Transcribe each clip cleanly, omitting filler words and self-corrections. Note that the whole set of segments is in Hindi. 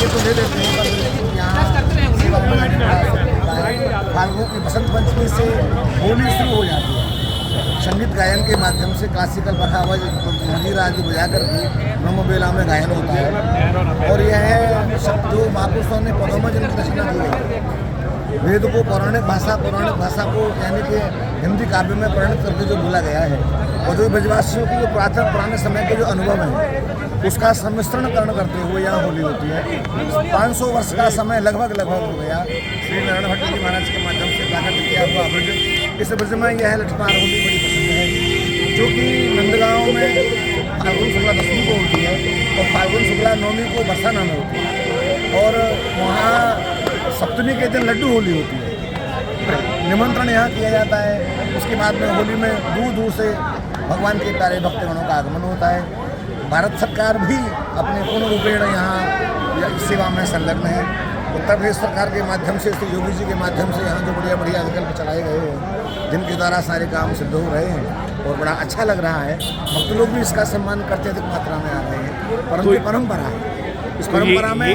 ये तो ले लेते हैं, पर यहाँ सेवा में फाल्गुन की बसंत पंचमी से होली शुरू हो जाती है। संगीत गायन के माध्यम से क्लासिकल बखावज मंजीरा आदि बजा करके ब्रह्मबेला में गायन होता है। और यह जो महापुरुषों ने पदों में जिनकी रचना की है, वेद को पौराणिक भाषा को यानी कि हिंदी काव्य में परिणत करके जो बोला गया है, और जो ब्रजवासियों की जो पुराने समय के जो अनुभव है उसका सम्मिश्रण करते हुए यहाँ होली होती है। 500 वर्ष का समय लगभग हो गया। श्री नारायण भट्ट जी महाराज के माध्यम से प्राकट किया हुआ ब्रज, इस ब्रज में यह लठमार होली बड़ी पसंद है, जो कि नंदगांव में फाल्गुन शुक्ला दशमी को होती है और फाल्गुन शुक्ला नवमी को बरसाना में होती है। और वहाँ सप्तमी के दिन लड्डू होली होती है। निमंत्रण यहाँ किया जाता है। उसके बाद में होली में दूर दूर से भगवान के प्यारे भक्तगणों का आगमन होता है। भारत सरकार भी अपने पूर्ण रूपेण यहाँ सेवा में संलग्न है। उत्तर प्रदेश सरकार के माध्यम से, श्री योगी जी के माध्यम से यहाँ जो बढ़िया विकल्प चलाए गए हैं, जिनके द्वारा सारे काम सिद्ध हो रहे हैं और बड़ा अच्छा लग रहा है। भक्त लोग भी इसका सम्मान करते अधिक मात्रा में आ रहे हैं। परंतु परंपरा है, इस परंपरा में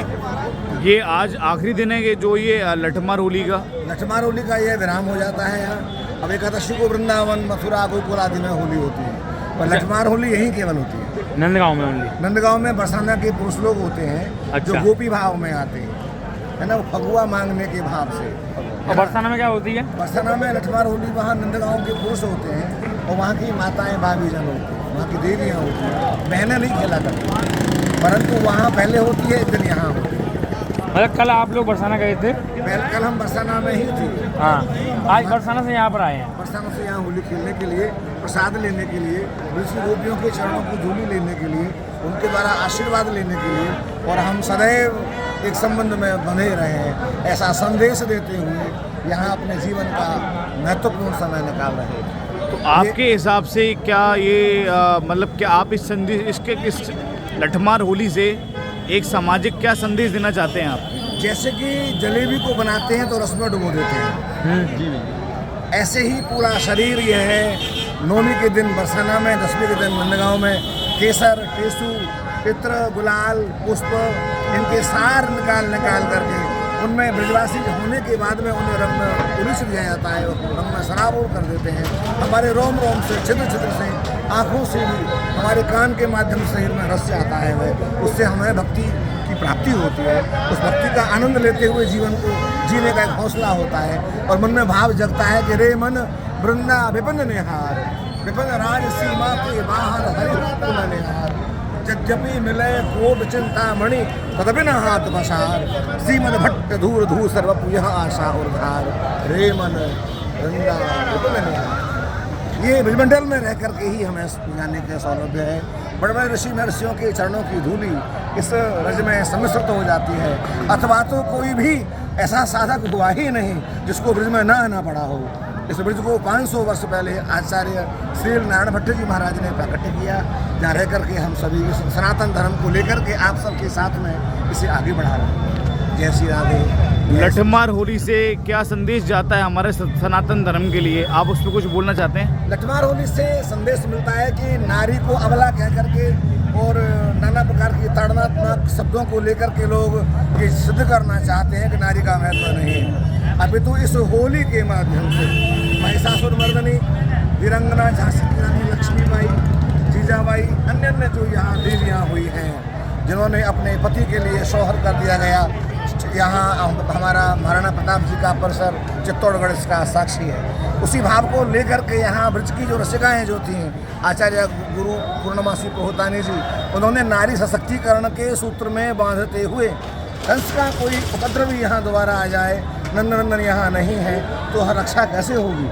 ये आज आखिरी दिन है कि जो ये लठमार होली का यह विराम हो जाता है यहाँ। अब एकादशी को वृंदावन, मथुरा, गोकुल आदि में होली होती है, पर लठमार होली यहीं केवल होती है नंदगांव में बरसाना के पुरुष लोग होते हैं। अच्छा। जो गोपी भाव में आते हैं, है ना, वो फगुआ मांगने के भाव से। और बरसाना में क्या होती है? बरसाना में लठमार होली वहाँ नंदगांव के पुरुष होते हैं और वहाँ की माताएं भाभी जन होती हैं, वहाँ की देवियाँ होती हैं। बहनें नहीं खेला करती, परंतु वहाँ पहले होती है, एक दिन यहाँ होती है। मतलब कल आप लोग बरसाना गए थे? कल हम बरसाना में ही थे। हाँ, आज बरसाना से यहाँ पर आए हैं। बरसाना से यहाँ होली खेलने के लिए, प्रसाद लेने के लिए, ऋषि गोपियों के चरणों की धूली लेने के लिए, उनके द्वारा आशीर्वाद लेने के लिए, और हम सदैव एक संबंध में बंधे रहे हैं, ऐसा संदेश देते हुए यहाँ अपने जीवन का महत्वपूर्ण समय निकाल रहे हैं। तो आपके हिसाब से क्या ये मतलब क्या आप इस लठमार होली से एक सामाजिक क्या संदेश देना चाहते हैं आप? जैसे कि जलेबी को बनाते हैं तो रस में डुबो देते हैं, ऐसे ही पूरा शरीर यह है। नवमी के दिन बरसाना में, दसवीं के दिन नंदगांव में केसर, टेसू, पित्र, गुलाल, पुष्प, इनके सार निकाल करके उनमें ब्रजवासी होने के बाद में उन्हें रंग में उलिस दिया जाता है, रंग में सराबोर कर देते हैं। हमारे रोम से, छिद्र से, आँखों से भी, हमारे कान के माध्यम से शरीर में रस आता है वह, उससे हमें भक्ति की प्राप्ति होती है। उस भक्ति का आनंद लेते हुए जीवन को जीने का एक हौसला होता है और मन में भाव जगता है कि रे मन वृंदा विपिन निहार, विपिन राज सीमा के बाहर हरि निहार, यद्यपि मिले कोट चिंतामणि तदपि न हाथ बसार, श्रीमद भट्ट धूर धूर सर्वपु यह आशा उर्धार, रे मन वृंदा विपिन निहार। ये ब्रजमंडल में रह करके ही हमें जाने का सौलभ्य है। बड़े बड़े ऋषि महर्षियों के चरणों की धूलि इस रज में सम्मिश्रित हो जाती है, अथवा तो कोई भी ऐसा साधक हुआ ही नहीं जिसको ब्रज में न आना पड़ा हो। इस ब्रज को 500 वर्ष पहले आचार्य श्री नारायण भट्ट जी महाराज ने प्रकट किया, जहाँ रह करके हम सभी इस सनातन धर्म को लेकर के आप सबके साथ में इसे आगे बढ़ा रहे हैं। जय श्री राधे। लठमार होली से क्या संदेश जाता है हमारे सनातन धर्म के लिए, आप उस पर कुछ बोलना चाहते हैं? लठमार होली से संदेश मिलता है कि नारी को अबला कह करके और नाना प्रकार की ताड़नात्मक शब्दों को लेकर के लोग ये सिद्ध करना चाहते हैं कि नारी का महत्व नहीं है। अभी तो इस होली के माध्यम से महिषासुरमर्दिनी, वीरंगना झांसी की रानी लक्ष्मीबाई, जीजाबाई, अन्य जो यहाँ देवियाँ हुई हैं, जिन्होंने अपने पति के लिए शौहर कर दिया गया, यहाँ हमारा महाराणा प्रताप जी का परिसर चित्तौड़गढ़ इसका साक्षी है। उसी भाव को लेकर के यहाँ ब्रज की जो रसिकाएँ जो थीं, आचार्य गुरु पूर्णमासी पोहतानी जी, उन्होंने नारी सशक्तिकरण के सूत्र में बांधते हुए कंस का कोई उपद्रवी यहाँ दोबारा आ जाए, नंदन यहाँ नहीं है तो रक्षा कैसे होगी,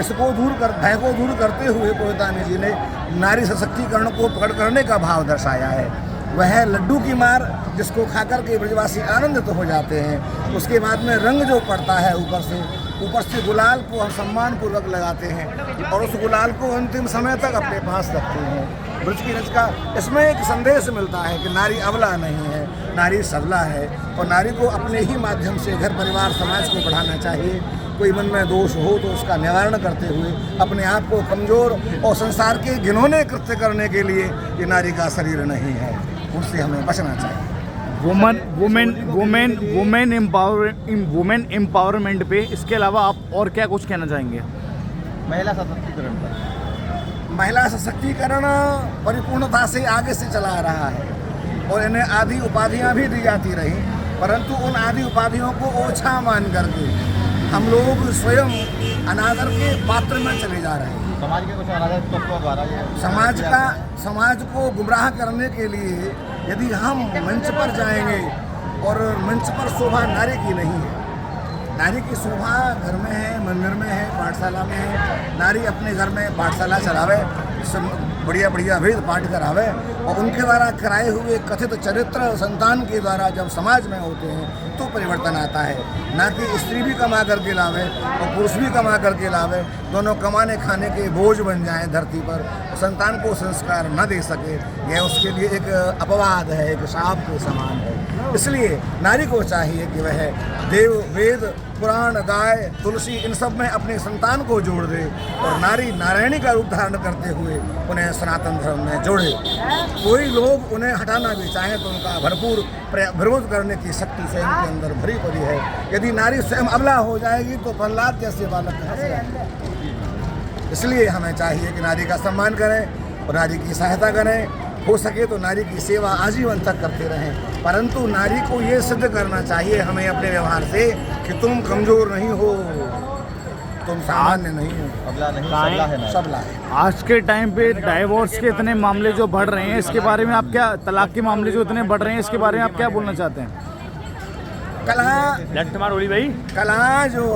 इसको भय को दूर करते हुए पोहतानी जी ने नारी सशक्तिकरण को प्रकट करने का भाव दर्शाया है। वह लड्डू की मार जिसको खाकर के ब्रजवासी आनंदित हो जाते हैं। उसके बाद में रंग जो पड़ता है ऊपर से गुलाल को हम सम्मानपूर्वक लगाते हैं और उस गुलाल को अंतिम समय तक अपने पास रखते हैं। ब्रज की रच का इसमें एक संदेश मिलता है कि नारी अबला नहीं है, नारी सबला है और नारी को अपने ही माध्यम से घर परिवार समाज को बढ़ाना चाहिए। कोई मन में दोष हो तो उसका निवारण करते हुए अपने आप को कमज़ोर और संसार के घिनौने कृत्य करने के लिए ये नारी का शरीर नहीं है, उससे हमें बचना चाहिए। वुमेन एम्पावरमेंट पे इसके अलावा आप और क्या कुछ कहना चाहेंगे? महिला सशक्तिकरण पर महिला सशक्तिकरण परिपूर्णता से आगे से चला आ रहा है और इन्हें आदि उपाधियां भी दी जाती रही, परंतु उन आदि उपाधियों को ओछा मान करके हम लोग स्वयं अनादर के पात्र में चले जा रहे हैं। समाज के कुछ अनादर तत्वों द्वारा ये समाज को गुमराह करने के लिए यदि हम मंच पर जाएंगे, और मंच पर शोभा नारी की नहीं है, नारी की शोभा घर में है, मंदिर में है, पाठशाला में है। नारी अपने घर में पाठशाला चलावे, बढ़िया बढ़िया वेद पाठ करावे, और उनके द्वारा कराए हुए कथित चरित्र संतान के द्वारा जब समाज में होते हैं तो परिवर्तन आता है। ना कि स्त्री भी कमा करके लावे और पुरुष भी कमा करके लावे, दोनों कमाने खाने के बोझ बन जाएं धरती पर, संतान को संस्कार न दे सके, यह उसके लिए एक अपवाद है, एक शाप के समान है। इसलिए नारी को चाहिए कि वह देव, वेद, पुराण, गाय, तुलसी इन सब में अपने संतान को जोड़ दे और नारी नारायणी का रूप धारण करते हुए उन्हें सनातन धर्म में जोड़े। कोई लोग उन्हें हटाना भी चाहें तो उनका भरपूर विरोध करने की शक्ति स्वयं के अंदर भरी पड़ी है। यदि नारी स्वयं अबला हो जाएगी तो प्रहलाद जैसे बालक कहाँ से आएंगे? इसलिए हमें चाहिए कि नारी का सम्मान करें और नारी की सहायता करें, हो सके तो नारी की सेवा आजीवन तक करते रहें, परंतु नारी को ये सिद्ध करना चाहिए हमें अपने व्यवहार से कि तुम कमजोर नहीं हो, तुम सामान्य नहीं हो, अगला नहीं सबला है ना। सबला है। आज के टाइम पे डाइवोर्स के इतने मामले जो बढ़ रहे हैं, इसके बारे में आप क्या, तलाक के मामले जो इतने बढ़ रहे हैं, इसके बारे में आप क्या बोलना चाहते हैं? कलह जो